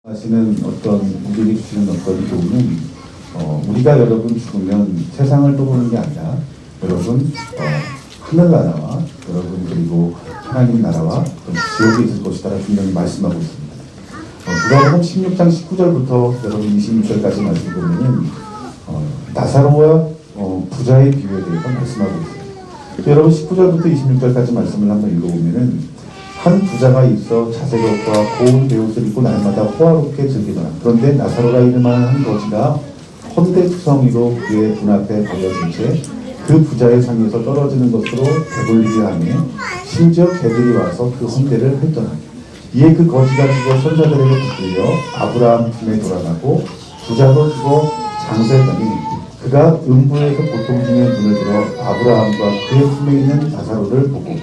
하시는 어떤 우리에게 주시는 어떤 도움은 우리가 여러분 죽으면 세상을 떠보는 게 아니라 여러분 하늘나라와 여러분 그리고 하나님 나라와 지옥에 있을 것이다라고 분명히 말씀하고 있습니다. 누가복음 16장 19절부터 여러분 26절까지 말씀 보면은 나사로와 부자의 비유에 대해서 말씀하고 있어요. 여러분 19절부터 26절까지 말씀을 한번 읽어보면은 한 부자가 있어 자색옷과 고운 베옷을 입고 날마다 호화롭게 즐기더라. 그런데 나사로라 이름하는 한 거지가 헌대투성이로 그의 눈앞에 버려진 채 그 부자의 상에서 떨어지는 것으로 배불리게 하며 심지어 개들이 와서 그 헌대를 핥더라. 이에 그 거지가 죽어 손자들에게 붙들려 아브라함 품에 돌아가고 부자도 죽어 장사했더니 그가 음부에서 고통 중에 눈을 들어 아브라함과 그의 품에 있는 나사로를 보고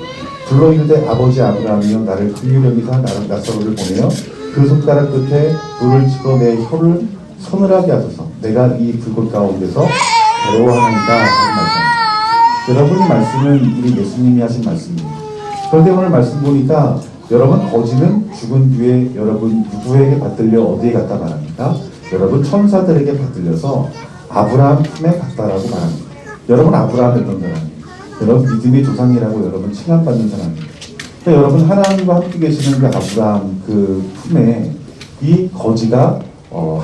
불러 이르되 아버지 아브라함이여 나를 긍휼히 여기사 나사로를 보내어 그 손가락 끝에 불을 치고 내 혀를 서늘하게 하소서. 내가 이 불꽃 가운데서 괴로워하나이다 하는 말씀입니다. 여러분 이 말씀은 우리 예수님이 하신 말씀입니다. 그런데 오늘 말씀 보니까 여러분 거지는 죽은 뒤에 여러분 누구에게 받들려 어디에 갔다 말합니까? 여러분 천사들에게 받들려서 아브라함 품에 갔다라고 말합니다. 여러분 아브라함이 어떤 사람이에요? 여러분 믿음의 조상이라고 여러분 칭함받는 사람입니다. 그러니까 여러분 하나님과 함께 계시는 그 아브라함 그 품에 이 거지가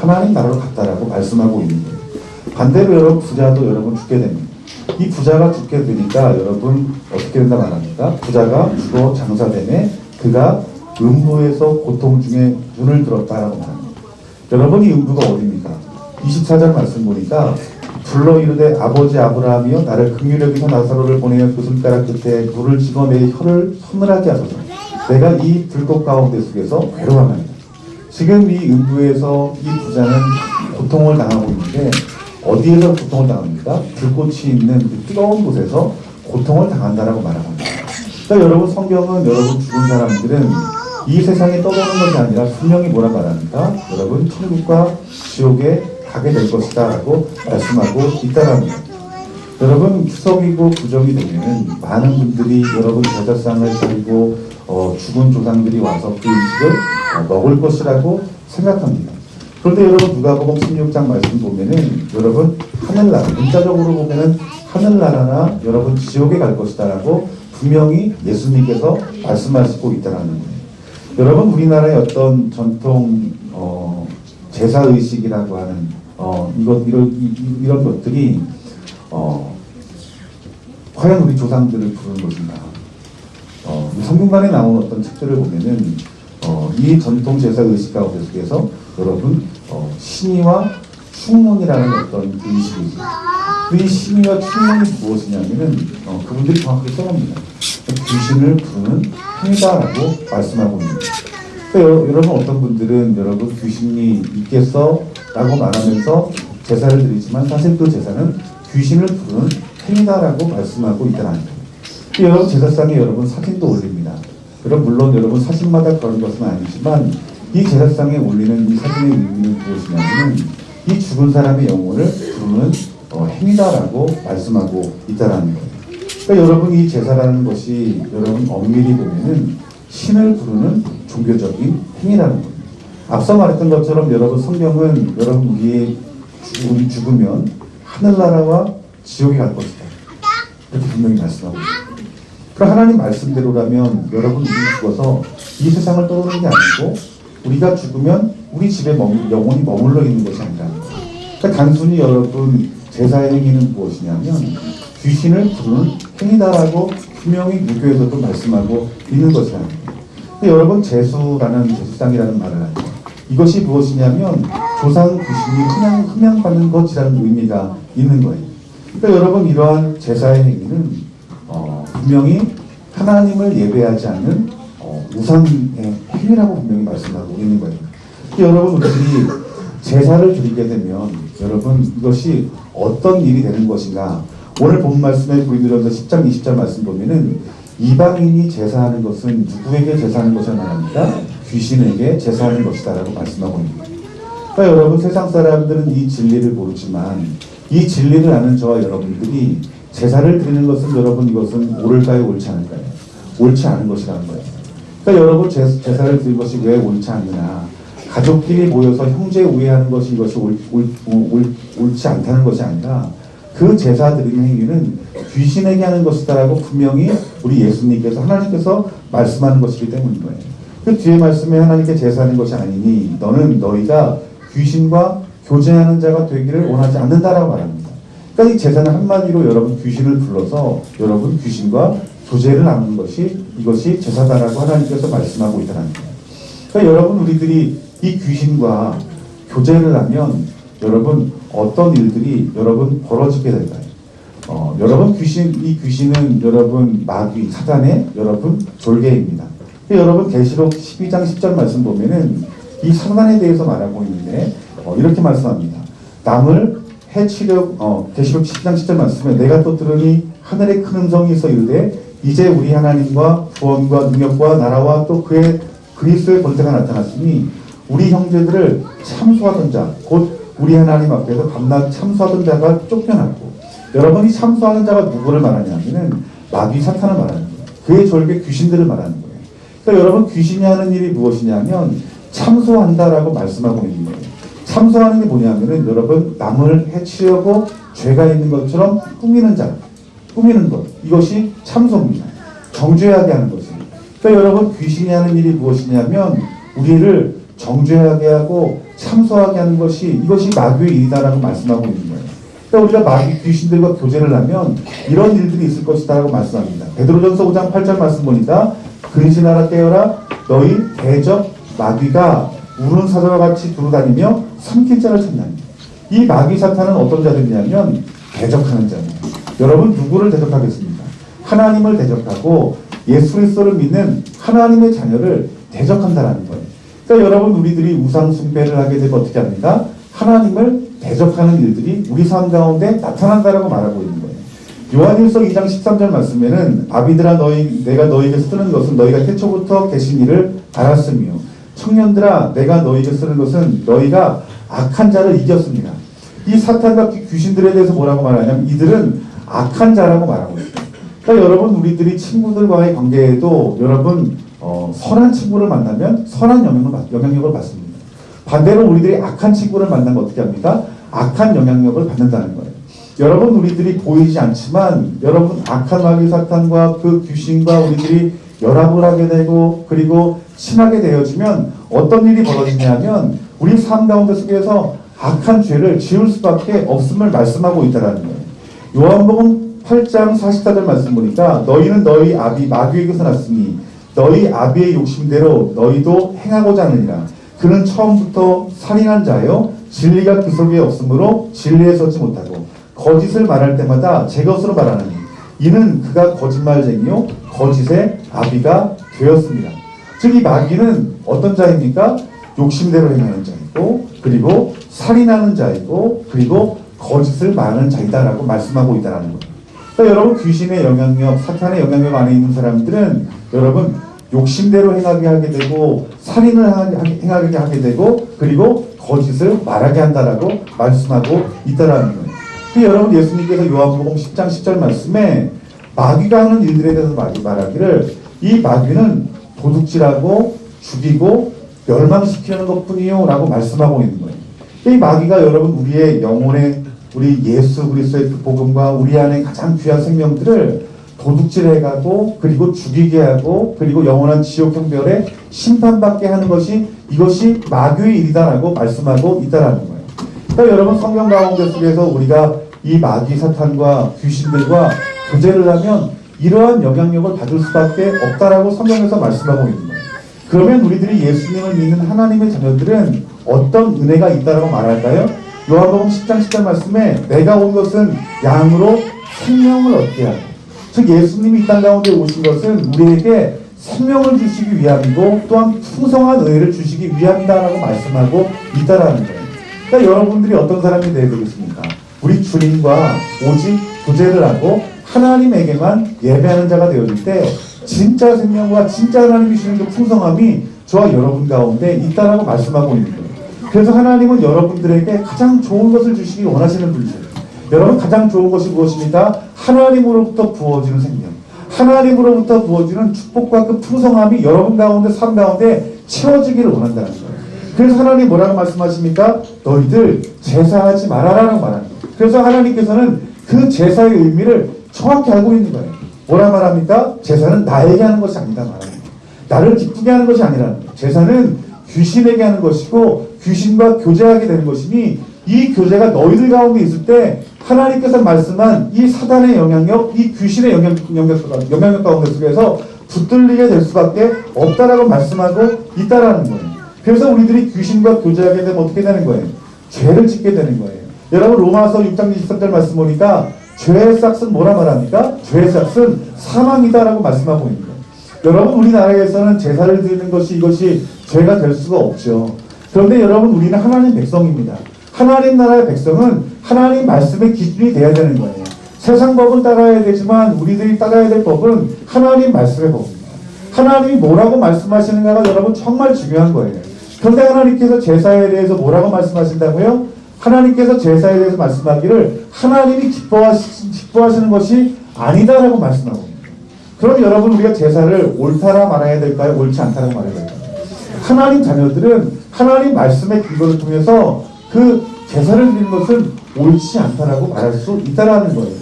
하나님 나라로 갔다라고 말씀하고 있는 거예요. 반대로 여러분 부자도 여러분 죽게 됩니다. 이 부자가 죽게 되니까 여러분 어떻게 된다 말합니까? 부자가 죽어 장사되매 그가 음부에서 고통 중에 눈을 들었다라고 말합니다. 여러분 이 음부가 어디입니까? 24절 말씀 보니까 불러 이르되 아버지 아브라함이여 나를 긍휼히 여기사 나사로를 보내어 그 손가락 끝에 불을 찍어 내 혀를 서늘하게 하소서. 내가 이 불꽃 가운데 속에서 괴로워합니다. 지금 이 음부에서 이 부자는 고통을 당하고 있는데 어디에서 고통을 당합니까? 불꽃이 있는 그 뜨거운 곳에서 고통을 당한다라고 말합니다. 그러니까 여러분 성경은 여러분 죽은 사람들은 이 세상에 떠도는 것이 아니라 분명히 뭐라 말합니까? 여러분 천국과 지옥에 가게 될 것이다 라고 말씀하고 있다라는 거예요. 여러분 추석이고 구정이 되면 많은 분들이 여러분 제사상을 차리고 죽은 조상들이 와서 그 음식을 먹을 것이라고 생각합니다. 그런데 여러분 누가복음 16장 말씀 보면은 여러분 하늘나라 문자적으로 보면은 하늘나라나 여러분 지옥에 갈 것이다 라고 분명히 예수님께서 말씀하시고 있다라는 거예요. 여러분 우리나라의 어떤 전통 제사의식이라고 하는 이런 것들이 과연 우리 조상들을 부르는 것인가? 성균관에 나온 어떤 책들을 보면은 이 전통 제사의식 가운데 속에서 여러분 신의와 충문이라는 어떤 의식이 있어요. 이 신의와 충문이 무엇이냐면은 그분들이 정확하게 써놓습니다. 귀신을 부르는 행위다라고 말씀하고 있는 거예요. 그러니까 여러분 어떤 분들은 여러분 귀신이 있겠어? 라고 말하면서 제사를 드리지만 사실 그 제사는 귀신을 부르는 행위다라고 말씀하고 있다는 거예요. 여러분 제사상에 여러분 사진도 올립니다. 물론 여러분 사진마다 그런 것은 아니지만 이 제사상에 올리는 이 사진의 의미는 무엇이냐면 이 죽은 사람의 영혼을 부르는 행위다라고 말씀하고 있다는 거예요. 그러니까 여러분 이 제사라는 것이 여러분 엄밀히 보면은 신을 부르는 종교적인 행위라는 거예요. 앞서 말했던 것처럼 여러분 성경은 여러분 우리 죽으면 하늘나라와 지옥에 갈 것이다 이렇게 분명히 말씀하고 있습니다. 그럼 하나님 말씀대로라면 여러분 우리 죽어서 이 세상을 떠도는 게 아니고 우리가 죽으면 우리 집에 영혼이 머물러 있는 것이 아니라는 거예요. 그러니까 단순히 여러분 제사의 행위는 무엇이냐면 귀신을 부르는 행위다라고 분명히 유교에서도 말씀하고 있는 것이라는 거예요. 여러분 제수라는 제수상이라는 말을 하죠. 이것이 무엇이냐면 조상 귀신이 흠양받는 것이라는 의미가 있는 거예요. 그러니까 여러분 이러한 제사의 행위는 분명히 하나님을 예배하지 않는 우상의 행위라고 분명히 말씀하고 있는 거예요. 여러분 우리들이 제사를 드리게 되면 여러분 이것이 어떤 일이 되는 것인가? 오늘 본 말씀에 고린도전서 10장 20절 말씀 보면은 이방인이 제사하는 것은 누구에게 제사하는 것을 말합니까? 귀신에게 제사하는 것이다 라고 말씀하고 있는 거예요. 그러니까 여러분 세상 사람들은 이 진리를 모르지만 이 진리를 아는 저와 여러분들이 제사를 드리는 것은 여러분 이것은 옳을까요? 옳지 않을까요? 옳지 않은 것이라는 거예요. 그러니까 여러분 제사를 드린 것이 왜 옳지 않느냐? 가족끼리 모여서 형제 우애하는 것이 이것이 옳지 않다는 것이 아니라 그 제사 드리는 행위는 귀신에게 하는 것이다라고 분명히 우리 예수님께서 하나님께서 말씀하는 것이기 때문인 거예요. 그 뒤에 말씀에 하나님께 제사하는 것이 아니니 너는 너희가 귀신과 교제하는 자가 되기를 원하지 않는다라고 말합니다. 그러니까 이 제사는 한마디로 여러분 귀신을 불러서 여러분 귀신과 교제를 나누는 것이 이것이 제사다라고 하나님께서 말씀하고 있다는 거예요. 그러니까 여러분 우리들이 이 귀신과 교제를 하면 여러분 어떤 일들이 여러분 벌어지게 될까요? 여러분 이 귀신은 여러분 마귀 사단의 여러분 졸개입니다. 여러분 계시록 12장 10절 말씀 보면은 이 사단에 대해서 말하고 있는데 이렇게 말씀합니다. 남을 해치려 계시록 10장 10절 말씀에 내가 또 들으니 하늘에 큰 음성이 있어 이르되 이제 우리 하나님과 구원과 능력과 나라와 또 그리스도의 권세가 나타났으니 우리 형제들을 참소하던 자 곧 우리 하나님 앞에서 밤낮 참소하던 자가 쫓겨났고 여러분이 참소하는 자가 누구를 말하냐면은 마귀 사탄을 말하는 거예요. 그의 졸개 귀신들을 말하는 거예요. 그러니까 여러분 귀신이 하는 일이 무엇이냐면 참소한다라고 말씀하고 있는 거예요. 참소하는 게 뭐냐면은 여러분 남을 해치려고 죄가 있는 것처럼 꾸미는 것 이것이 참소입니다. 정죄하게 하는 것입니다. 그러니까 여러분 귀신이 하는 일이 무엇이냐면 우리를 정죄하게 하고 참소하게 하는 것이 이것이 마귀의 일이다라고 말씀하고 있는 거예요. 그러니까 우리가 마귀 귀신들과 교제를 하면 이런 일들이 있을 것이다라고 말씀합니다. 베드로전서 5장 8절 말씀 보니까 근신하라 깨어라 너희 대적 마귀가 우는 사자와 같이 두루다니며 삼킬 자를 찾나니. 이 마귀 사탄은 어떤 자들이냐면 대적하는 자입니다. 여러분 누구를 대적하겠습니까? 하나님을 대적하고 예수 그리스도를 믿는 하나님의 자녀를 대적한다라는 거예요. 그러니까 여러분 우리들이 우상 숭배를 하게 되면 어떻게 합니까? 하나님을 대적하는 일들이 우리 삶 가운데 나타난다라고 말하고 있는 거예요. 요한일서 2장 13절 말씀에는 아비들아 내가 너희에게 쓰는 것은 너희가 태초부터 계신 이를 알았으며 청년들아 내가 너희에게 쓰는 것은 너희가 악한 자를 이겼습니다. 이 사탄과 귀신들에 대해서 뭐라고 말하냐면 이들은 악한 자라고 말하고 있어요. 그러니까 여러분 우리들이 친구들과의 관계에도 여러분 선한 친구를 만나면 선한 영향력을 받습니다. 반대로 우리들이 악한 친구를 만나면 어떻게 합니까? 악한 영향력을 받는다는 거예요. 여러분 우리들이 보이지 않지만 여러분 악한 마귀 사탄과 그 귀신과 우리들이 연합을 하게 되고 그리고 친하게 되어지면 어떤 일이 벌어지냐면 우리 삶 가운데 속에서 악한 죄를 지을 수밖에 없음을 말씀하고 있다는 거예요. 요한복음 8장 44절 말씀 보니까 너희는 너희 아비 마귀에게서 났으니 너희 아비의 욕심대로 너희도 행하고자 하느니라. 그는 처음부터 살인한 자요 진리가 그 속에 없으므로 진리에 서지 못하고 거짓을 말할 때마다 제 것으로 말하느니 이는 그가 거짓말쟁이요 거짓의 아비가 되었습니다. 즉 이 마귀는 어떤 자입니까? 욕심대로 행하는 자이고 그리고 살인하는 자이고 그리고 거짓을 말하는 자이다라고 말씀하고 있다는 거예요. 그러니까 여러분 귀신의 영향력, 사탄의 영향력 안에 있는 사람들은 여러분 욕심대로 행하게 하게 되고 살인을 행하게 하게 되고 그리고 거짓을 말하게 한다라고 말씀하고 있다라는 거예요. 여러분 예수님께서 요한복음 10장 10절 말씀에 마귀가 하는 일들에 대해서 말하기를 이 마귀는 도둑질하고 죽이고 멸망시키는 것뿐이요 라고 말씀하고 있는 거예요. 이 마귀가 여러분 우리의 영혼의 우리 예수 그리스도의 그 복음과 우리 안에 가장 귀한 생명들을 도둑질해가고 그리고 죽이게 하고 그리고 영원한 지옥 형벌에 심판받게 하는 것이 이것이 마귀의 일이다라고 말씀하고 있다라는 거예요. 그러니까 여러분 성경 가운데 속에서 우리가 이 마귀 사탄과 귀신들과 교제를 하면 이러한 영향력을 받을 수밖에 없다라고 성경에서 말씀하고 있는 거예요. 그러면 우리들이 예수님을 믿는 하나님의 자녀들은 어떤 은혜가 있다라고 말할까요? 요한복음 10장 10절 말씀에 내가 온 것은 양으로 생명을 얻게 하고 즉 예수님이 이 땅 가운데 오신 것은 우리에게 생명을 주시기 위함이고 또한 풍성한 은혜를 주시기 위함이다라고 말씀하고 있다라는 거예요. 그러니까 여러분들이 어떤 사람이 되어야 되겠습니까? 우리 주님과 오직 교제를 하고 하나님에게만 예배하는 자가 되어질 때 진짜 생명과 진짜 하나님이 주시는 그 풍성함이 저와 여러분 가운데 있다라고 말씀하고 있는 거예요. 그래서 하나님은 여러분들에게 가장 좋은 것을 주시기 원하시는 분이세요. 여러분 가장 좋은 것이 무엇입니까? 하나님으로부터 부어지는 생명, 하나님으로부터 부어지는 축복과 그 풍성함이 여러분 가운데 삶 가운데 채워지기를 원한다는 거예요. 그래서 하나님 뭐라고 말씀하십니까? 너희들 제사하지 말아라라고 말합니다. 그래서 하나님께서는 그 제사의 의미를 정확히 알고 있는 거예요. 뭐라 말합니까? 제사는 나에게 하는 것이 아니다 말합니다. 나를 기쁘게 하는 것이 아니라는 거예요. 제사는 귀신에게 하는 것이고 귀신과 교제하게 되는 것이니 이 교제가 너희들 가운데 있을 때 하나님께서 말씀한 이 사단의 영향력, 이 귀신의 영향력 가운데 속에서 붙들리게 될 수밖에 없다라고 말씀하고 있다라는 거예요. 그래서 우리들이 귀신과 교제하게 되면 어떻게 되는 거예요? 죄를 짓게 되는 거예요. 여러분 로마서 6장 23절 말씀 보니까 죄의 싹은 뭐라 말합니까? 죄의 싹은 사망이다라고 말씀하고 있는 거예요. 여러분 우리나라에서는 제사를 드리는 것이 이것이 죄가 될 수가 없죠. 그런데 여러분 우리는 하나님 백성입니다. 하나님 나라의 백성은 하나님 말씀의 기준이 돼야 되는 거예요. 세상 법은 따라야 되지만 우리들이 따라야 될 법은 하나님 말씀의 법입니다. 하나님이 뭐라고 말씀하시는가가 여러분 정말 중요한 거예요. 그런데 하나님께서 제사에 대해서 뭐라고 말씀하신다고요? 하나님께서 제사에 대해서 말씀하기를 하나님이 기뻐하시는 것이 아니다라고 말씀하고 있습니다. 그럼 여러분 우리가 제사를 옳다라 말해야 될까요? 옳지 않다라고 말해야 될까요? 하나님 자녀들은 하나님 말씀의 근거를 통해서 그 제사를 드리는 것은 옳지 않다라고 말할 수 있다라는 거예요.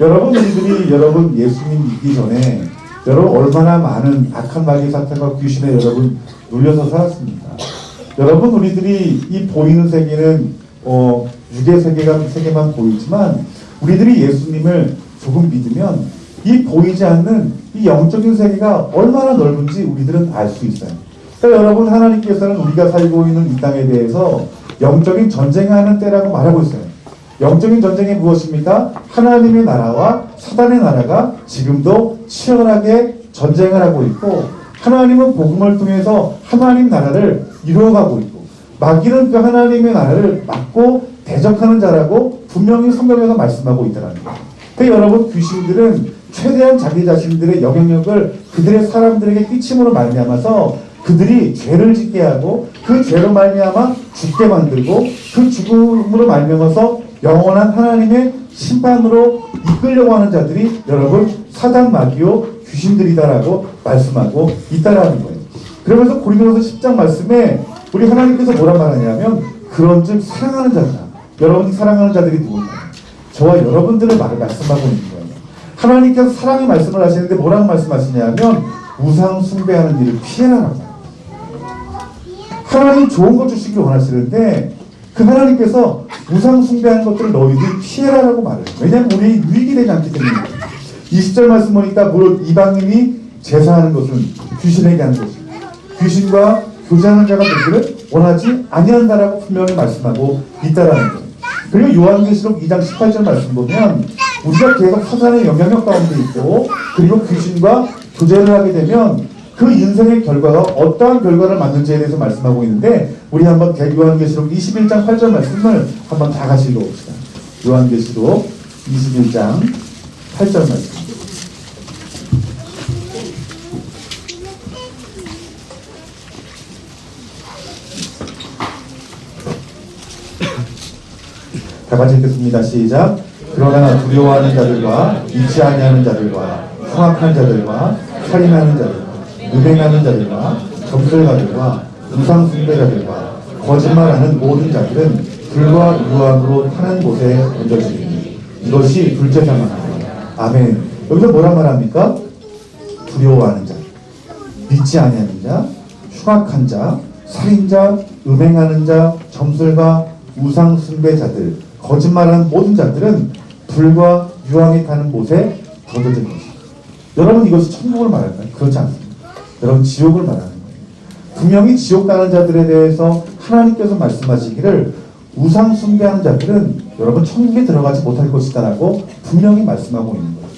여러분 우리들이 여러분 예수님 믿기 전에 여러분 얼마나 많은 악한 마귀 사탄과 귀신에 여러분 눌려서 살았습니까? 여러분 우리들이 이 보이는 세계는 육의 세계만 보이지만 우리들이 예수님을 조금 믿으면 이 보이지 않는 이 영적인 세계가 얼마나 넓은지 우리들은 알 수 있어요. 그러니까 여러분 하나님께서는 우리가 살고 있는 이 땅에 대해서 영적인 전쟁하는 때라고 말하고 있어요. 영적인 전쟁이 무엇입니까? 하나님의 나라와 사단의 나라가 지금도 치열하게 전쟁을 하고 있고 하나님은 복음을 통해서 하나님 나라를 이루어가고 있고 마귀는 그 하나님의 나라를 막고 대적하는 자라고 분명히 성경에서 말씀하고 있다는 거예요. 그러니까 여러분 귀신들은 최대한 자기 자신들의 영향력을 그들의 사람들에게 끼침으로 말미암아서 그들이 죄를 짓게 하고 그 죄로 말미암아 죽게 만들고 그 죽음으로 말미암아서 영원한 하나님의 심판으로 이끌려고 하는 자들이 여러분 사단 마귀요 귀신들이다라고 말씀하고 있다라는 거예요. 그러면서 고린도서 10장 말씀에 우리 하나님께서 뭐라 말하냐면 그런즉 사랑하는 자다. 여러분이 사랑하는 자들이 누구냐? 저와 여러분들을 말씀하고 있는 거예요. 하나님께서 사랑의 말씀을 하시는데 뭐라고 말씀하시냐면 우상 숭배하는 일을 피해라라고. 하나님 좋은 것 주시길 원하시는데 그 하나님께서 우상 숭배하는 것들을 너희들이 피해라라고 말해요. 왜냐하면 우리 유익이 되지 않기 때문에. 20절 말씀 보니까 무릇 이방인이 제사하는 것은 귀신에게 하는 것입니다. 귀신과 교제하는 자가 되기를 원하지 아니한다라고 분명히 말씀하고 있다라는 거예요. 그리고 요한계시록 2장 18절 말씀 보면 우리가 계속 사단의 영향력 가운데 있고 그리고 귀신과 교제를 하게 되면 그 인생의 결과가 어떠한 결과를 맞는지에 대해서 말씀하고 있는데 우리 한번 요한계시록 21장 8절 말씀을 한번 다 같이 읽어봅시다. 요한계시록 21장 8절 말씀. 다 같이 읽겠습니다. 시작. 그러나 두려워하는 자들과 잊지 아니하는 자들과 흉악한 자들과 살인하는 자들과 음행하는 자들과 점술가들과 우상 숭배자들과 거짓말하는 모든 자들은 불과 유황으로 타는 곳에 던져지리니 이것이 둘째 사망이다. 아멘. 여기서 뭐란 말합니까? 두려워하는 자, 믿지 아니하는 자, 흉악한 자, 살인자, 음행하는 자, 점술가, 우상 숭배자들, 거짓말하는 모든 자들은 불과 유황이 타는 곳에 던져진 것이다. 여러분 이것이 천국을 말할까요? 그렇지 않습니다. 여러분 지옥을 말하는 거예요. 분명히 지옥 가는 자들에 대해서 하나님께서 말씀하시기를 우상 숭배하는 자들은 여러분 천국에 들어가지 못할 것이다 라고 분명히 말씀하고 있는 거예요.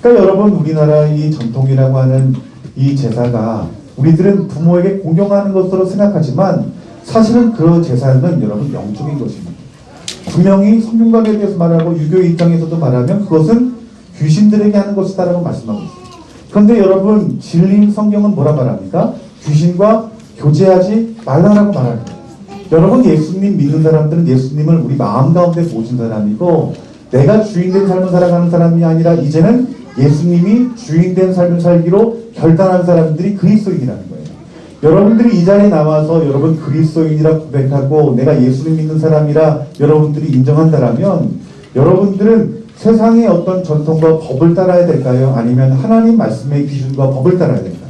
그러니까 여러분 우리나라의 이 전통이라고 하는 이 제사가 우리들은 부모에게 공경하는 것으로 생각하지만 사실은 그 제사는 여러분 영적인 것입니다. 분명히 성균관에 대해서 말하고 유교의 입장에서도 말하면 그것은 귀신들에게 하는 것이다 라고 말씀하고 있습니다. 그런데 여러분 진리 성경은 뭐라 말합니까? 귀신과 교제하지 말라라고 말합니다. 여러분 예수님 믿는 사람들은 예수님을 우리 마음 가운데 모신 사람이고 내가 주인된 삶을 살아가는 사람이 아니라 이제는 예수님이 주인된 삶을 살기로 결단한 사람들이 그리스도인이라는 거예요. 여러분들이 이 자리에 나와서 여러분 그리스도인이라 고백하고 내가 예수님 믿는 사람이라 여러분들이 인정한다라면 여러분들은 세상의 어떤 전통과 법을 따라야 될까요? 아니면 하나님 말씀의 기준과 법을 따라야 될까요?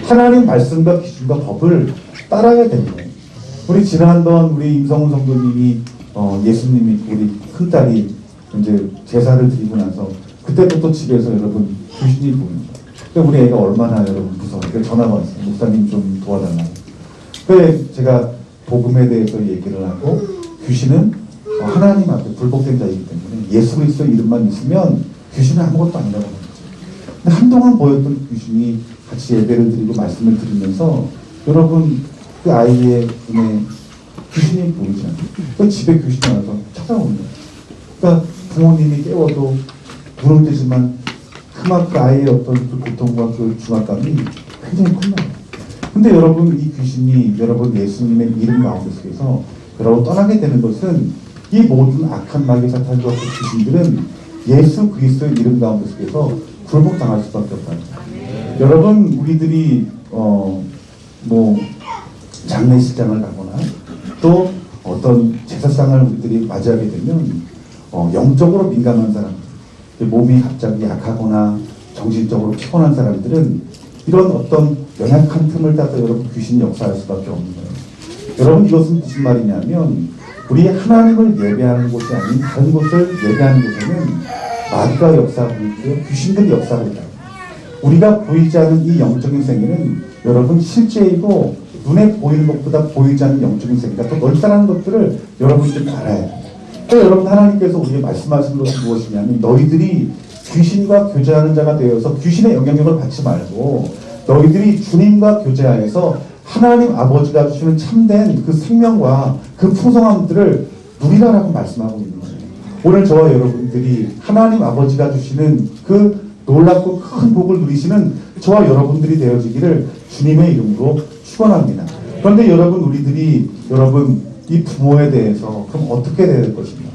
하나님 말씀과 기준과 법을 따라야 되는 거예요. 우리 지난번 우리 임성훈 성도님이 예수님이 우리 큰딸이 이제 제사를 드리고 나서 그때부터 집에서 여러분 귀신이 보는 거예요. 우리 애가 얼마나 여러분 무서워요. 전화가 왔어요. 목사님 좀 도와달라고. 그래 제가 복음에 대해서 얘기를 하고 귀신은 하나님 앞에 불복된 자이기 때문에 예수 그리스도 이름만 있으면 귀신은 아무것도 아니라고 하는 거죠. 근데 한동안 보였던 귀신이 같이 예배를 드리고 말씀을 드리면서 여러분 그 아이의 눈에 귀신이 보이지 않아요. 그 집에 귀신이 와서 찾아오는 거예요. 그러니까 부모님이 깨워도 눈은 뜨지만 그만큼 아이의 어떤 그 고통과 그 중압감이 굉장히 큽니다. 근데 여러분 이 귀신이 여러분 예수님의 이름 가운데 속에서 여러분 떠나게 되는 것은 이 모든 악한 마귀 사탄과 그 귀신들은 예수 그리스도의 이름 가운데 속에서 굴복당할 수밖에 없다는 거예요. 여러분 우리들이 뭐 장례식장을 가거나 또 어떤 제사상을 우리들이 맞이하게 되면 영적으로 민감한 사람들 몸이 갑자기 약하거나 정신적으로 피곤한 사람들은 이런 어떤 연약한 틈을 따서 여러분 귀신이 역사할 수밖에 없는 거예요. 여러분 이것은 무슨 말이냐면 우리 하나님을 예배하는 곳이 아닌 다른 곳을 예배하는 곳에는 마귀가 역사하고 있고요. 귀신들이 역사하고 있다. 우리가 보이지 않는 이 영적인 세계는 여러분 실제이고 눈에 보이는 것보다 보이지 않는 영적인 세계가 더 넓다는 것들을 여러분들이 알아야 돼요. 그러니까 여러분 하나님께서 우리에게 말씀하시는 것은 무엇이냐면 너희들이 귀신과 교제하는 자가 되어서 귀신의 영향력을 받지 말고 너희들이 주님과 교제하여서 하나님 아버지가 주시는 참된 그 생명과 그 풍성함들을 누리라라고 말씀하고 있는 거예요. 오늘 저와 여러분들이 하나님 아버지가 주시는 그 놀랍고 큰 복을 누리시는 저와 여러분들이 되어지기를 주님의 이름으로 축원합니다. 그런데 여러분 우리들이 여러분 이 부모에 대해서 그럼 어떻게 해야 될 것인가?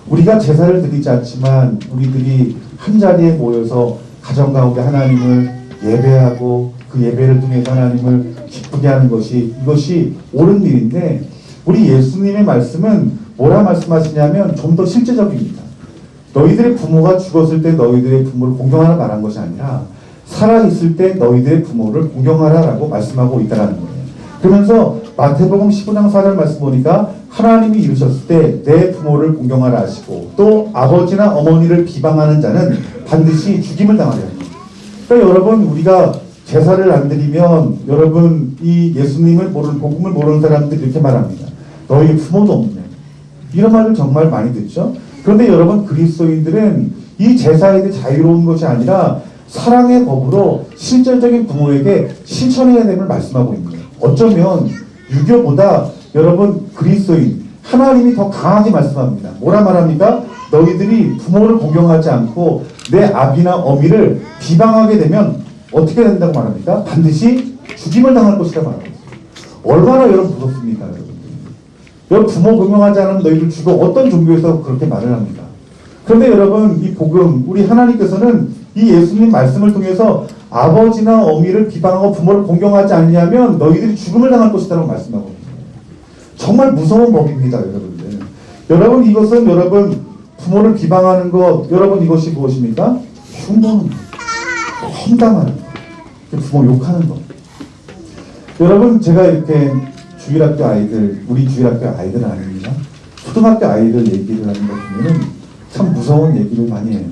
우리가 제사를 드리지 않지만 우리들이 한 자리에 모여서 가정 가운데 하나님을 예배하고 그 예배를 통해서 하나님을 기쁘게 하는 것이 이것이 옳은 일인데 우리 예수님의 말씀은 뭐라 말씀하시냐면 좀 더 실제적입니다. 너희들의 부모가 죽었을 때 너희들의 부모를 공경하라 말한 것이 아니라 살아있을 때 너희들의 부모를 공경하라라고 말씀하고 있다는 거예요. 그러면서 마태복음 15장 4절 말씀 보니까 하나님이 이루셨을 때 내 부모를 공경하라 하시고 또 아버지나 어머니를 비방하는 자는 반드시 죽임을 당하리라. 그러니까 여러분 우리가 제사를 안 드리면 여러분 이 예수님을 모르는 복음을 모르는 사람들이 이렇게 말합니다. 너희 부모도 없네. 이런 말을 정말 많이 듣죠. 그런데 여러분 그리스도인들은 이 제사에 대해 자유로운 것이 아니라 사랑의 법으로 실질적인 부모에게 실천해야 됨을 말씀하고 있는 거예요. 어쩌면 유교보다 여러분 그리스도인 하나님이 더 강하게 말씀합니다. 뭐라 말합니까? 너희들이 부모를 공경하지 않고 내 아비나 어미를 비방하게 되면 어떻게 된다고 말합니까? 반드시 죽임을 당할 것이라 말합니다. 얼마나 여러분 무섭습니까? 여러분 부모 공경하지 않으면 너희들 죽어. 어떤 종교에서 그렇게 말을 합니까? 그런데 여러분 이 복음 우리 하나님께서는 이 예수님 말씀을 통해서 아버지나 어미를 비방하고 부모를 공경하지 않냐면 너희들이 죽음을 당할 것이라고 말씀하고 있습니다. 정말 무서운 법입니다, 여러분들. 여러분 이것은 여러분 부모를 비방하는 것 여러분 이것이 무엇입니까? 흉보는 것, 험담하는 것, 부모 욕하는 것. 여러분 제가 이렇게 주일학교 아이들 우리 주일학교 아이들 아닙니다. 초등학교 아이들 얘기를 하는 거 보면은 참 무서운 얘기를 많이 해요.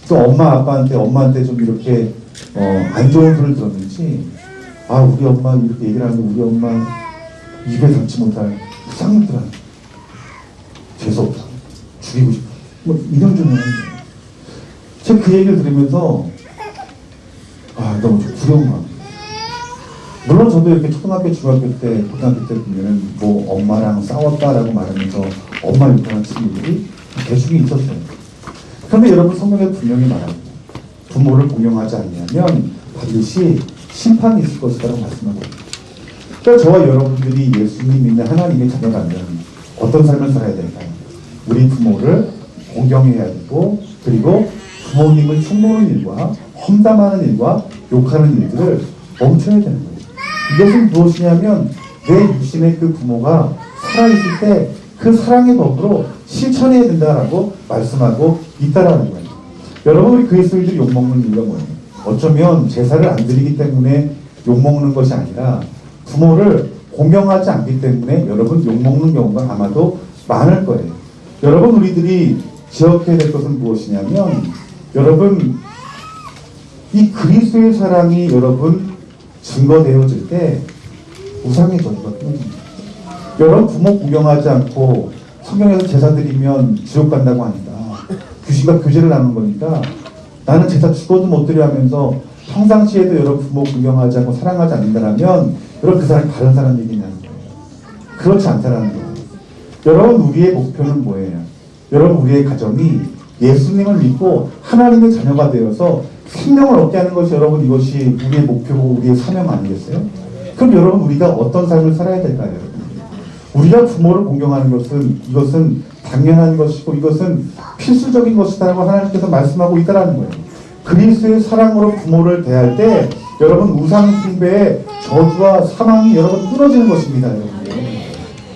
또 엄마한테 좀 이렇게 안 좋은 소리를 들었는지 아 우리 엄마 이렇게 얘기를 하는데 우리 엄마 입에 담지 못할 쌍욕들 하는 재수없다 죽이고 싶어 뭐 이런 좀 하는 거예요. 제가 그 얘기를 들으면서 아 너무 좀 두려운 마음. 물론 저도 이렇게 초등학교 중학교 때 고등학교 때 보면은 뭐 엄마랑 싸웠다라고 말하면서 엄마 욕하는 친구들이 대충 있었어요. 그런데 여러분 성경에 분명히 말합니다. 부모를 공경하지 않으면 반드시 심판이 있을 것이라고 말씀하고 있습니다. 그러니까 저와 여러분들이 예수님 믿는 하나님의 자녀라면 어떤 삶을 살아야 될까요? 우리 부모를 공경해야 되고 그리고 부모님을 흉보는 일과 험담하는 일과 욕하는 일들을 멈춰야 되는 거예요. 이것은 무엇이냐면 내 육신의 그 부모가 살아있을 때 그 사랑의 법으로 실천해야 된다라고 말씀하고 있다라는 거예요. 여러분, 우리 그리스도인들이 욕먹는 이유가 뭐예요? 어쩌면 제사를 안 드리기 때문에 욕먹는 것이 아니라 부모를 공경하지 않기 때문에 여러분 욕먹는 경우가 아마도 많을 거예요. 여러분, 우리들이 기억해야 될 것은 무엇이냐면 여러분, 이 그리스도의 사랑이 여러분 증거되어질 때 우상의 저주가 끊어집니다. 여러분, 부모 공경하지 않고 성경에서 제사 드리면 지옥 간다고 하니까 귀신과 교제를 나눈 거니까 나는 제사 죽어도 못 드려 하면서 평상시에도 여러분 부모 공경하지 않고 사랑하지 않는다면 여러분 그 사람이 바른 사람 얘기냐는 거예요. 그렇지 않다라는 거예요. 여러분, 우리의 목표는 뭐예요? 여러분, 우리의 가정이 예수님을 믿고 하나님의 자녀가 되어서 생명을 얻게 하는 것이 여러분 이것이 우리의 목표고 우리의 사명 아니겠어요? 그럼 여러분, 우리가 어떤 삶을 살아야 될까요? 여러분? 우리가 부모를 공경하는 것은 이것은 당연한 것이고 이것은 필수적인 것이다라고 하나님께서 말씀하고 있다라는 거예요. 그리스도의 사랑으로 부모를 대할 때 여러분 우상 숭배의 저주와 사망이 여러분 끊어지는 것입니다. 여러분.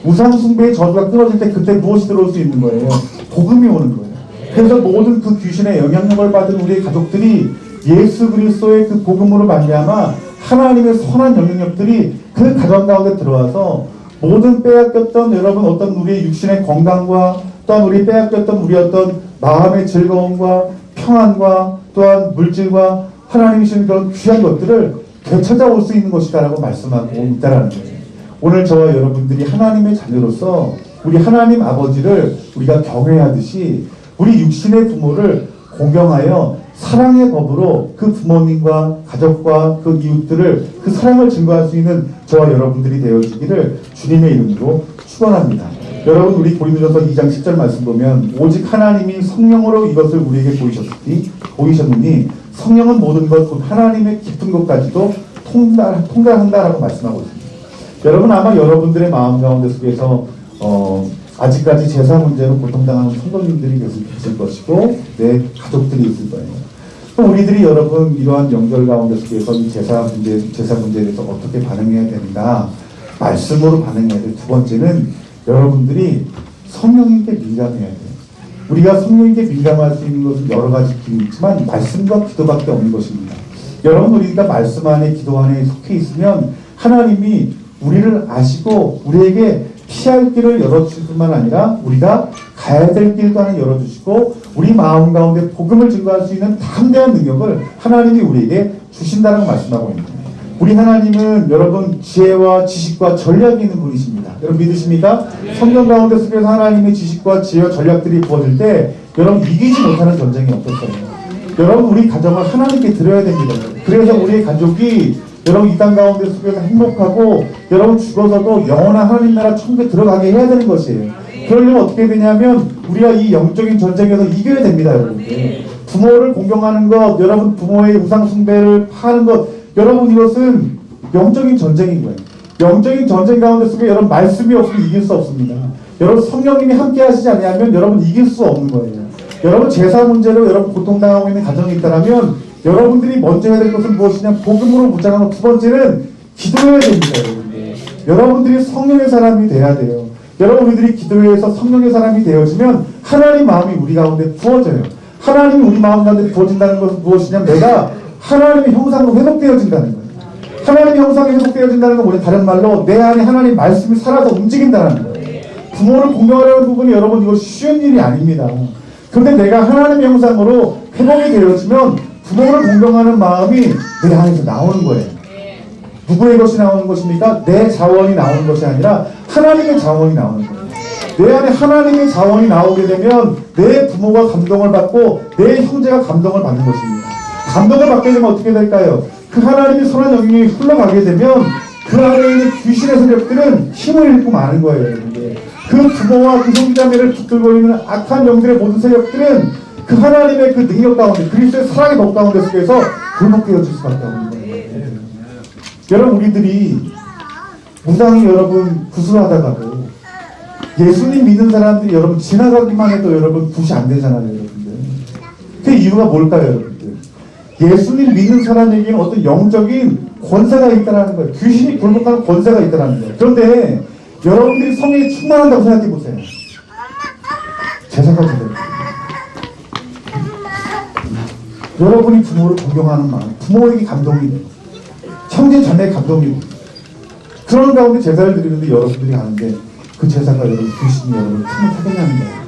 우상 숭배의 저주가 끊어질 때 그때 무엇이 들어올 수 있는 거예요? 복음이 오는 거예요. 그래서 모든 그 귀신의 영향력을 받은 우리의 가족들이 예수 그리스도의 그 복음으로 말미암아 하나님의 선한 영향력들이 그 가정 가운데 들어와서 모든 빼앗겼던 여러분 어떤 우리의 육신의 건강과 또한 우리 빼앗겼던 우리 어떤 마음의 즐거움과 평안과 또한 물질과 하나님이 주신 그런 귀한 것들을 되찾아올 수 있는 것이다라고 말씀하고 있다라는 거예요. 오늘 저와 여러분들이 하나님의 자녀로서 우리 하나님 아버지를 우리가 경외하듯이 우리 육신의 부모를 공경하여 사랑의 법으로 그 부모님과 가족과 그 이웃들을 그 사랑을 증거할 수 있는 저와 여러분들이 되어지기를 주님의 이름으로 축원합니다. 여러분, 우리 고린도전서 2장 10절 말씀 보면 오직 하나님이 성령으로 이것을 우리에게 보이셨느니 성령은 모든 것 곧 하나님의 깊은 것까지도 통달한다라고 말씀하고 있습니다. 여러분, 아마 여러분들의 마음 가운데 속에서 아직까지 제사 문제로 고통당하는 성도님들이 계실 것이고 내 가족들이 있을 거예요. 또 우리들이 여러분 이러한 명절 가운데 속에서 이 제사 문제에 대해서 어떻게 반응해야 되는가? 말씀으로 반응해야 돼. 두 번째는 여러분들이 성령님께 민감해야 돼요. 우리가 성령님께 민감할 수 있는 것은 여러 가지 길이 있지만 말씀과 기도밖에 없는 것입니다. 여러분, 우리가 말씀 안에 기도 안에 속해 있으면 하나님이 우리를 아시고 우리에게 피할 길을 열어주실 뿐만 아니라 우리가 가야 될 길도 하나 열어주시고 우리 마음 가운데 복음을 증거할 수 있는 담대한 능력을 하나님이 우리에게 주신다는 말씀하고 있습니다. 우리 하나님은 여러분 지혜와 지식과 전략이 있는 분이십니다. 여러분 믿으십니까? 성경 가운데 속에서 하나님의 지식과 지혜와 전략들이 부어질 때 여러분 이기지 못하는 전쟁이 없었어요. 여러분, 우리 가정을 하나님께 드려야 됩니다. 그래서 우리의 가족이 여러분 이 땅 가운데 속에서 행복하고 여러분 죽어서도 영원한 하나님 나라 천국에 들어가게 해야 되는 것이에요. 그러려면 어떻게 되냐면 우리가 이 영적인 전쟁에서 이겨야 됩니다. 여러분, 부모를 공경하는 것, 여러분 부모의 우상 숭배를 파는 것, 여러분 이것은 영적인 전쟁인 거예요. 영적인 전쟁 가운데 속에 여러분 말씀이 없으면 이길 수 없습니다. 여러분 성령님이 함께 하시지 않으면 여러분 이길 수 없는 거예요. 여러분 제사 문제로 여러분 고통당하고 있는 가정이 있다면 여러분들이 먼저 해야 될 것은 무엇이냐? 복음으로 무장하고 두 번째는 기도해야 됩니다. 여러분들이 성령의 사람이 돼야 돼요. 여러분들이 기도해서 성령의 사람이 되어지면 하나님 마음이 우리 가운데 부어져요. 하나님이 우리 마음 가운데 부어진다는 것은 무엇이냐? 내가 하나님의 형상으로 회복되어진다는 거예요. 하나님의 형상이 회복되어진다는 건 뭐냐? 다른 말로 내 안에 하나님 말씀이 살아서 움직인다는 거예요. 부모를 공경하려는 부분이 여러분 이거 쉬운 일이 아닙니다. 그런데 내가 하나님의 형상으로 회복이 되어지면 부모를 공경하는 마음이 내 안에서 나오는 거예요. 누구의 것이 나오는 것입니까? 내 자원이 나오는 것이 아니라 하나님의 자원이 나오는 거예요. 내 안에 하나님의 자원이 나오게 되면 내 부모가 감동을 받고 내 형제가 감동을 받는 것입니다. 감동을 받게 되면 어떻게 될까요? 그 하나님의 선한 영향이 흘러가게 되면 그 안에 있는 귀신의 세력들은 힘을 잃고 마는 거예요. 여러분들. 그 부모와 그 형제자매를 붙들고 있는 악한 영들의 모든 세력들은 그 하나님의 그 능력 가운데 그리스도의 사랑의 법 가운데 속에서 굴복되어질 수밖에 없는 거예요. 여러분, 우리들이 무당이 여러분 구슬하다가도 예수님 믿는 사람들이 여러분 지나가기만 해도 여러분 굿이 안 되잖아요. 여러분들. 그 이유가 뭘까요? 여러분들? 예수님 믿는 사람에게는 어떤 영적인 권세가 있다는 거예요. 귀신이 굴복하는 권세가 있다는 거예요. 그런데 여러분들이 성령이 충만한다고 생각해 보세요. 제사가 제대로. 여러분이 부모를 존경하는 마음, 부모에게 감동이 돼요. 형제 자매의 감동이 돼요. 그런 가운데 제사를 드리는데 여러분들이 가는데 그 제사가 여러분 귀신이 여러분 틈을 타게 하는 거예요.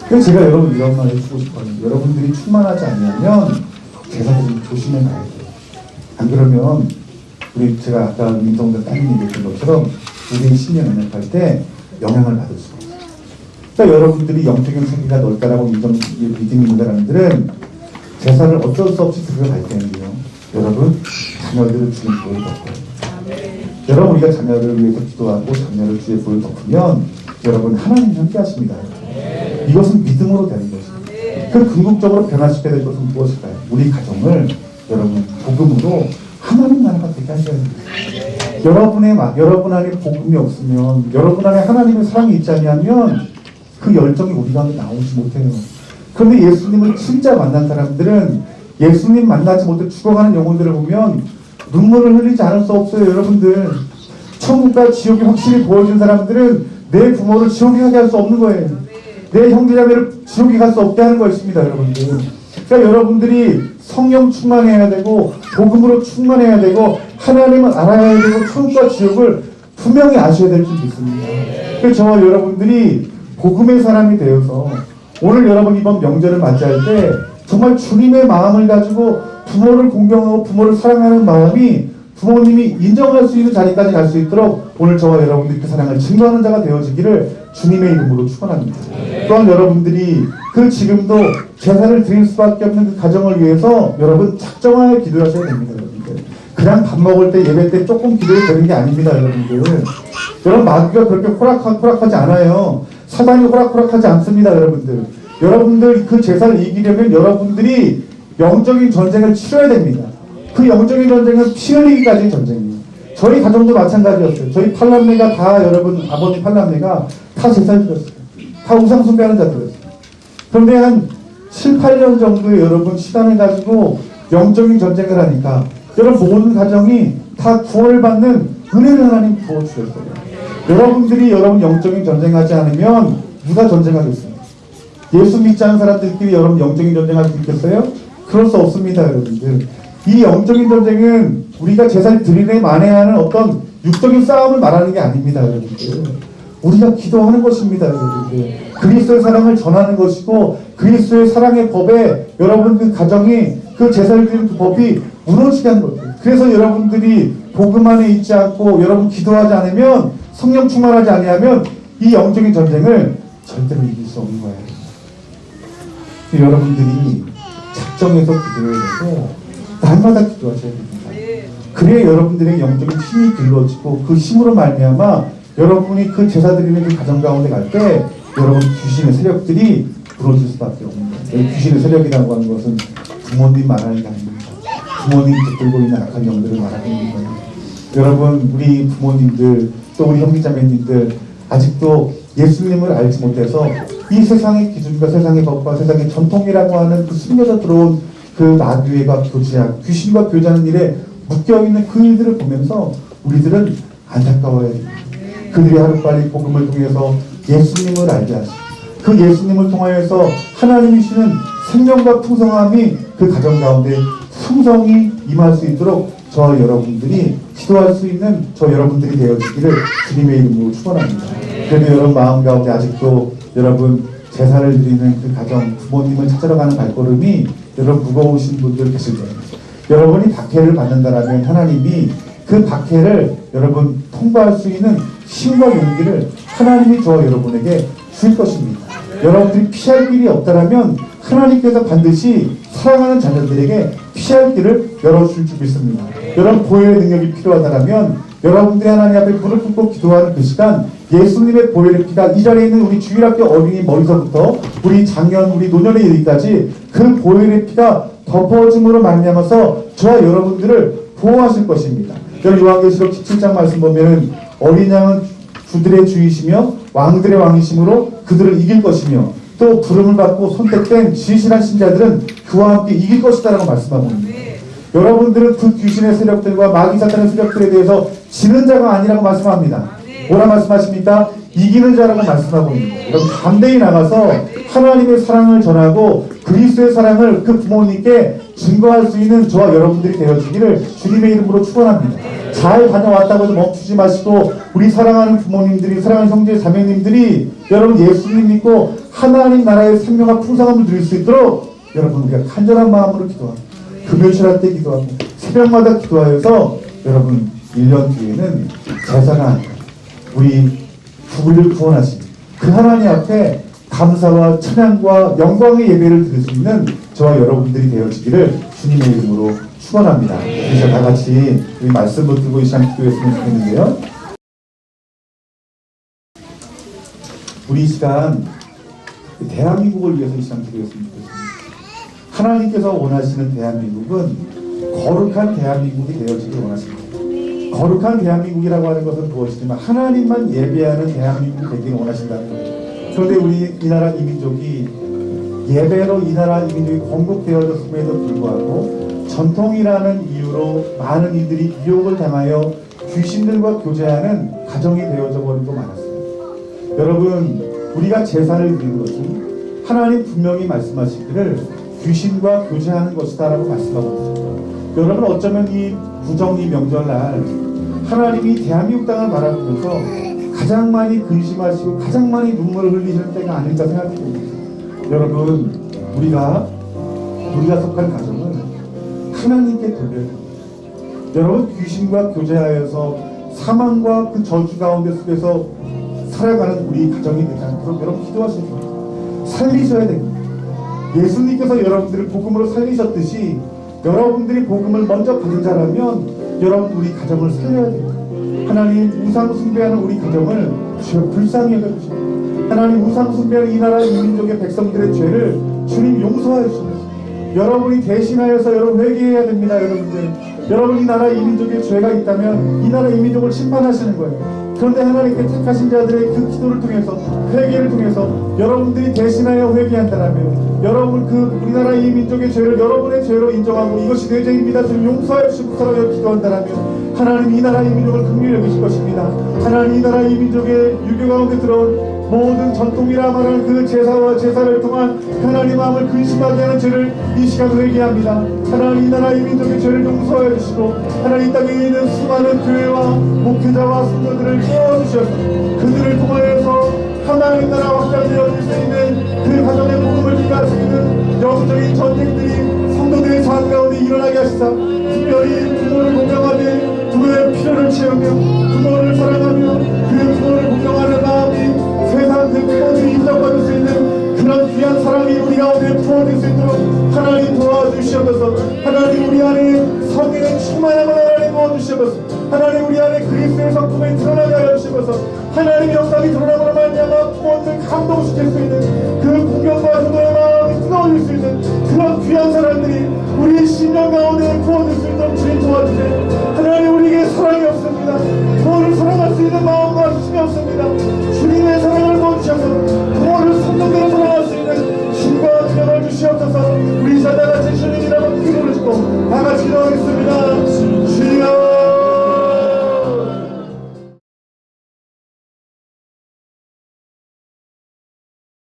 그래서 제가 여러분 이런 말 해주고 싶어요. 여러분들이 충만하지 않으면 제사들을 조심해 가야 돼요. 안 그러면 우리 제가 아까 민성대 따님 얘기했던 것처럼 우리의 신령 연약할 때 영향을 받을 수가 있어요. 그러니까 여러분들이 영적인 세계가 넓다라고 믿음이 있는 사람들은 제사를 어쩔 수 없이 들어갈 때는요. 여러분 자녀들을 주는 보를 덮어요. 여러분 우리가 자녀를 위해서 기도하고 자녀를 주의 보를 덮으면 여러분 하나님 함께 하십니다. 이것은 믿음으로 되는 것입니다. 그 궁극적으로 변화시켜야 될 것은 무엇일까요? 우리 가정을 여러분 복음으로 하나님 나라가 되게 하셔야 됩니다. 여러분 안에 복음이 없으면 여러분 안에 하나님의 사랑이 있지 않으면 그 열정이 우리 가운데 나오지 못해요. 그런데 예수님을 진짜 만난 사람들은 예수님 만나지 못해 죽어가는 영혼들을 보면 눈물을 흘리지 않을 수 없어요. 여러분들 천국과 지옥이 확실히 보여준 사람들은 내 부모를 지옥에 가게 할 수 없는 거예요. 내 형제자매를 지옥에 갈 수 없게 하는 것입니다. 여러분들. 그러니까 여러분들이 성령 충만해야 되고 복음으로 충만해야 되고 하나님을 알아야 되고 천국과 지옥을 분명히 아셔야 될 줄 믿습니다. 그래서 저와 여러분들이 복음의 사람이 되어서 오늘 여러분 이번 명절을 맞이할 때 정말 주님의 마음을 가지고 부모를 공경하고 부모를 사랑하는 마음이 부모님이 인정할 수 있는 자리까지 갈 수 있도록 오늘 저와 여러분들이 그 사랑을 증거하는 자가 되어지기를 주님의 이름으로 축원합니다. 또한 여러분들이 그 지금도 제사를 드릴 수밖에 없는 그 가정을 위해서 여러분 작정하여 기도하셔야 됩니다. 여러분들. 그냥 밥 먹을 때 예배 때 조금 기도해 되는 게 아닙니다. 여러분들. 여러분 마귀가 그렇게 호락하지 않아요. 사단이 호락하지 않습니다. 여러분들. 여러분들 그 제사를 이기려면 여러분들이 영적인 전쟁을 치러야 됩니다. 그 영적인 전쟁은 피 흘리기까지의 전쟁이에요. 저희 가정도 마찬가지였어요. 저희 팔남매가 다 여러분 아버님 팔남매가 다 제사를 드렸어요. 다 우상 숭배하는 자들이었어요. 그런데 한 7, 8년 정도의 여러분 시간을 가지고 영적인 전쟁을 하니까 여러분 모든 가정이 다 구원을 받는 은혜를 하나님 부어주셨어요. 여러분들이 여러분 영적인 전쟁하지 않으면 누가 전쟁하겠습니까? 예수 믿지 않은 사람들끼리 여러분 영적인 전쟁할 수 있겠어요? 그럴 수 없습니다. 여러분들. 이 영적인 전쟁은 우리가 제사를 드리네 만회하는 어떤 육적인 싸움을 말하는 게 아닙니다. 여러분들. 우리가 기도하는 것입니다. 여러분들. 그리스도의 사랑을 전하는 것이고 그리스도의 사랑의 법에 여러분 그 가정이 그 제사를 드리는 그 법이 무너지게 하는 거예요. 그래서 여러분들이 복음 안에 있지 않고 여러분 기도하지 않으면 성령 충만하지 아니하면 이 영적인 전쟁을 절대로 이길 수 없는 거예요. 여러분들이 작정해서 기도해야 되고 날마다 기도하셔야 됩니다. 그래야 여러분들의 영적인 힘이 길러지고 그 힘으로 말미암아 여러분이 그 제사 드리는 그 가정 가운데 갈 때 여러분 귀신의 세력들이 무너질 수밖에 없는 거예요. 귀신의 세력이라고 하는 것은 부모님 말하는 게 아닙니다. 부모님 붙들고 있는 악한 영들을 말하는 거예요. 여러분 우리 부모님들 또 우리 형제자매님들 아직도 예수님을 알지 못해서 이 세상의 기준과 세상의 법과 세상의 전통이라고 하는 그 숨겨져 들어온 그 마귀와 교제하고 귀신과 교제하는 일에 묶여있는 그 일들을 보면서 우리들은 안타까워야 됩니다. 그들이 하루빨리 복음을 통해서 예수님을 알게 하시고 그 예수님을 통하여서 하나님이 주시는 생명과 풍성함이 그 가정 가운데 풍성히 임할 수 있도록 저와 여러분들이 기도할 수 있는 저 여러분들이 되어지기를 주님의 이름으로 축원합니다. 그래도 여러분 마음 가운데 아직도 여러분 제사를 드리는 그 가정 부모님을 찾으러 가는 발걸음이 여러분 무거우신 분들 계실 겁니다. 여러분이 박해를 받는다라면 하나님이 그 박해를 여러분 통과할 수 있는 힘과 용기를 하나님이 저와 여러분에게 줄 것입니다. 여러분들이 피할 길이 없다라면 하나님께서 반드시 사랑하는 자녀들에게 피할 길을 열어줄 줄 믿습니다. 여러분 보혈의 능력이 필요하다면 여러분들이 하나님 앞에 무릎 꿇고 기도하는 그 시간 예수님의 보혈의 피가 이 자리에 있는 우리 주일학교 어린이 머리서부터 우리 장년, 우리 노년에 이르기까지 그 보혈의 피가 덮어짐으로 말미암아서 저와 여러분들을 보호하실 것입니다. 여러분 요한계시록 17장 말씀 보면은 어린 양은 주들의 주이시며 왕들의 왕이심으로 그들을 이길 것이며 또 부름을 받고 선택된 진실한 신자들은 그와 함께 이길 것이다 라고 말씀하고 있습니다. 여러분들은 그 귀신의 세력들과 마귀 사탄의 세력들에 대해서 지는 자가 아니라고 말씀합니다. 뭐라 말씀하십니까? 이기는 자라고 말씀하고 있습니다. 여러분 담대히 나가서 하나님의 사랑을 전하고 그리스도의 사랑을 그 부모님께 증거할 수 있는 저와 여러분들이 되어주기를 주님의 이름으로 축원합니다. 잘 다녀왔다고 해도 멈추지 마시고 우리 사랑하는 부모님들이, 사랑하는 형제 자매님들이 여러분 예수님 믿고 하나님 나라의 생명과 풍성함을 누릴 수 있도록 여러분 우리가 간절한 마음으로 기도하고 금요일날 때 기도하고 새벽마다 기도하여서 여러분 1년 뒤에는 제사가 우리 부부를 구원하신 그 하나님 앞에 감사와 찬양과 영광의 예배를 드릴 수 있는 저와 여러분들이 되어지기를 주님의 이름으로 축원합니다. 그래서 다 같이 우리 말씀 붙들고 이 시간 기도했으면 좋겠는데요. 우리 이 시간 대한민국을 위해서 이 시간 기도했으면 좋겠습니다. 하나님께서 원하시는 대한민국은 거룩한 대한민국이 되어지길 원하십니다. 거룩한 대한민국이라고 하는 것은 무엇이지만 하나님만 예배하는 대한민국이 되기를 원하신다는 거예요. 그런데 우리 이 나라 이민족이 예배로 이 나라 이민족이 건국되어졌음에도 불구하고 전통이라는 이유로 많은 이들이 유혹을 당하여 귀신들과 교제하는 가정이 되어져 버리고 말았습니다. 여러분 우리가 제사를 드리는 것은 하나님 분명히 말씀하시기를 귀신과 교제하는 것이다 라고 말씀하고 있습니다. 여러분 어쩌면 이 구정이 명절날 하나님이 대한민국 땅을 바라보면서 가장 많이 근심하시고 가장 많이 눈물을 흘리시는 때가 아닐까 생각합니다. 여러분 우리가 속한 가정은 하나님께 돌려야 됩니다. 여러분 귀신과 교제하여서 사망과 그 저주 가운데 속에서 살아가는 우리 가정이 되지 않도록 여러분 기도하셔야 됩니다. 살리셔야 됩니다. 예수님께서 여러분들을 복음으로 살리셨듯이 여러분들이 복음을 먼저 받은 자라면 여러분 우리 가정을 살려야 됩니다. 하나님 우상 숭배하는 우리 가정을 주여 불쌍히 여겨주시고 하나님 우상 숭배하는 이 나라 이민족의 백성들의 죄를 주님 용서하여 주시옵소서. 여러분이 대신하여서 여러분 회개해야 됩니다. 여러분 이 나라 이민족의 죄가 있다면 이 나라 이민족을 심판하시는 거예요. 그런데 하나님께 택하신 자들의 그 기도를 통해서 회개를 통해서 여러분들이 대신하여 회개한다라면 여러분 그 우리나라 이 민족의 죄를 여러분의 죄로 인정하고 이것이 내 죄입니다. 주님 용서해 주시고서라고 기도한다라면 하나님 이 나라 이 민족을 긍휼히 여기실 것입니다. 하나님 이 나라 이 민족의 유교 가운데 들어온 모든 전통이라 말하는 그 제사와 제사를 통한 하나님 마음을 근심하게 하는 죄를 이 시간 회개합니다. 하나님 이 나라 이 민족의 죄를 용서해 주시고 하나님 이 땅에 있는 수많은 교회와 목회자와 성도들을 깨워주셔서 그들을 통하여서 하나님 나라 확장되어질 수 있는 그 가정의 복음을 위할 수 있는 영적인 전쟁들이 성도들의 삶 가운데 일어나게 하시사 특별히 부모를 공경하며 부모의 필요를 채우며 부모를 사랑하며 그 부모를 공경하는 마음이 세상 그 부모들이 인정받을 수 있는 그런 귀한 사랑이 우리 가운데 부어질 수 있도록 하나님 도와주시옵소서. 하나님 우리 안에 성령의 충만함을 하나님 부어주시옵소서. 하나님 우리 안에 그리스도의 성품이 드러나게 하여 주시옵소서. 하나님의 영광이 드러남으로 말미암아 부모를 감동시킬 수 있는 그 공경과 효도의 마음이 뜨거워질 수 있는 그런 귀한 사람들이 우리 신령 가운데 부어질 수 있도록 주님 도와주세요. 하나님 우리에게 사랑이 없습니다. 부모를 사랑할 수 있는 마음과 힘이 없습니다.